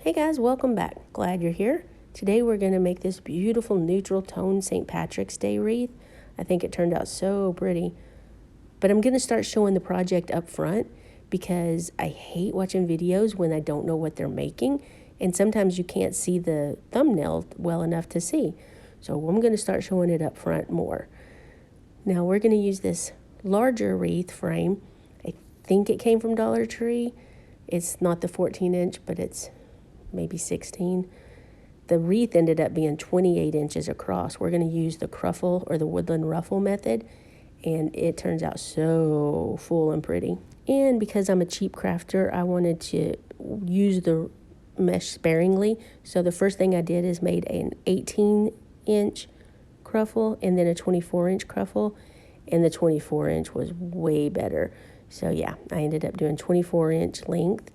Hey guys, welcome back. Glad you're here. Today we're going to make this beautiful neutral tone St. Patrick's Day wreath. I think it turned out so pretty. But I'm going to start showing the project up front because I hate watching videos when I don't know what they're making. And sometimes you can't see the thumbnail well enough to see. So I'm going to start showing it up front more. Now we're going to use this larger wreath frame. I think it came from Dollar Tree. It's not the 14-inch, but it's maybe 16. The wreath ended up being 28 inches across. We're going to use the Cruffle or the woodland ruffle method, and it turns out so full and pretty. And because I'm a cheap crafter, I wanted to use the mesh sparingly. So the first thing I did is made an 18-inch Cruffle and then a 24-inch Cruffle, and the 24-inch was way better. So yeah, I ended up doing 24-inch length,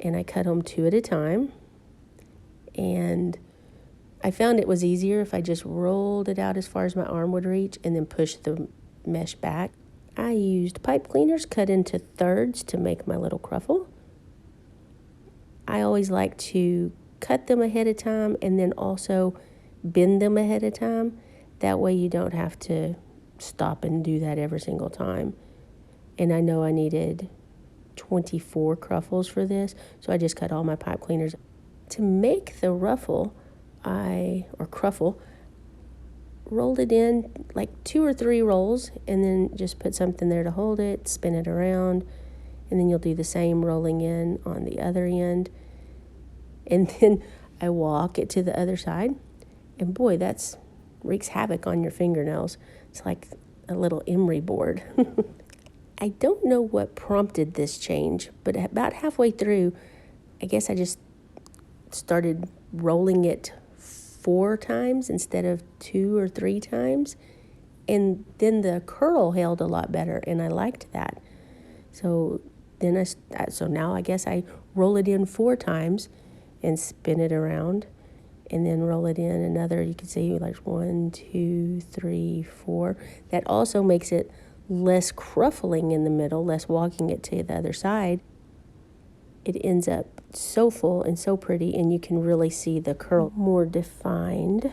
and I cut them 2 at a time. And I found it was easier if I just rolled it out as far as my arm would reach and then pushed the mesh back. I used pipe cleaners cut into thirds to make my little Cruffle. I always like to cut them ahead of time and then also bend them ahead of time. That way you don't have to stop and do that every single time. And I know I needed 24 Cruffles for this, so I just cut all my pipe cleaners. To make the ruffle, or Cruffle, rolled it in like 2 or 3 rolls and then just put something there to hold it, spin it around, and then you'll do the same rolling in on the other end. And then I walk it to the other side, and boy, that's wreaks havoc on your fingernails. It's like a little emery board. I don't know what prompted this change, but about halfway through, I guess I just started rolling it 4 times instead of 2 or 3 times, and then the curl held a lot better, and I liked that. So then so now I guess I roll it in 4 times and spin it around, and then roll it in another. You can see like 1, 2, 3, 4. That also makes it less cruffling in the middle, less walking it to the other side. It ends up so full and so pretty, and you can really see the curl more defined.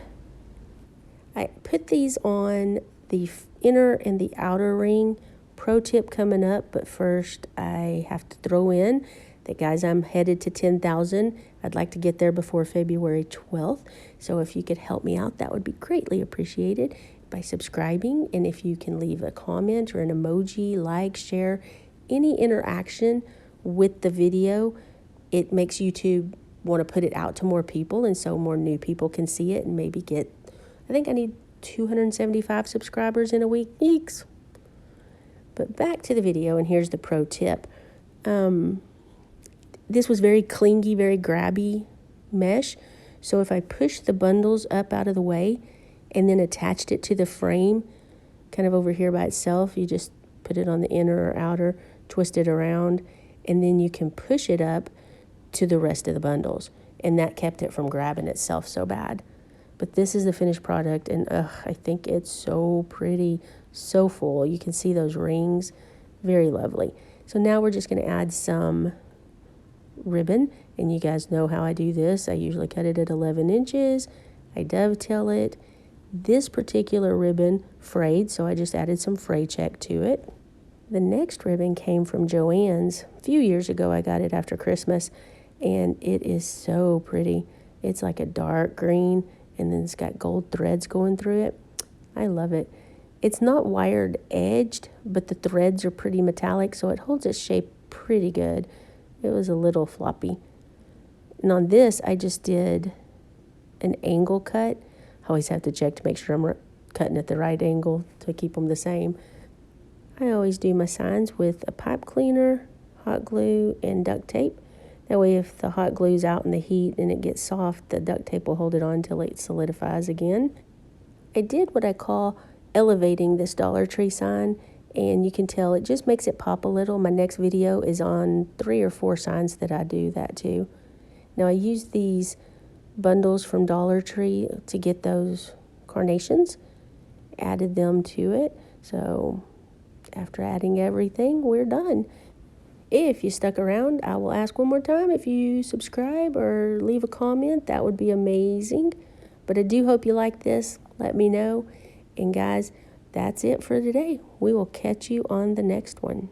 I put these on the inner and the outer ring. Pro tip coming up, but first I have to throw in that, guys, I'm headed to 10,000. I'd like to get there before February 12th. So if you could help me out, that would be greatly appreciated by subscribing. And if you can leave a comment or an emoji, like, share, any interaction with the video, it makes YouTube want to put it out to more people, and so more new people can see it and maybe get, I think I need 275 subscribers in a week. Eeks. But back to the video, and here's the pro tip. This was very clingy, very grabby mesh. So if I pushed the bundles up out of the way and then attached it to the frame, kind of over here by itself, you just put it on the inner or outer, twist it around, and then you can push it up to the rest of the bundles. And that kept it from grabbing itself so bad. But this is the finished product, and I think it's so pretty, so full. You can see those rings, very lovely. So now we're just going to add some ribbon, and you guys know how I do this. I usually cut it at 11 inches. I dovetail it. This particular ribbon frayed, so I just added some fray check to it. The next ribbon came from Joann's. A few years ago, I got it after Christmas, and it is so pretty. It's like a dark green, and then it's got gold threads going through it. I love it. It's not wired edged, but the threads are pretty metallic, so it holds its shape pretty good. It was a little floppy. And on this, I just did an angle cut. I always have to check to make sure I'm cutting at the right angle to keep them the same. I always do my signs with a pipe cleaner, hot glue, and duct tape. That way if the hot glue's out in the heat and it gets soft, the duct tape will hold it on until it solidifies again. I did what I call elevating this Dollar Tree sign, and you can tell it just makes it pop a little. My next video is on 3 or 4 signs that I do that too. Now I use these bundles from Dollar Tree to get those carnations, added them to it. So after adding everything, we're done. If you stuck around, I will ask one more time. If you subscribe or leave a comment, that would be amazing. But I do hope you like this. Let me know. And guys, that's it for today. We will catch you on the next one.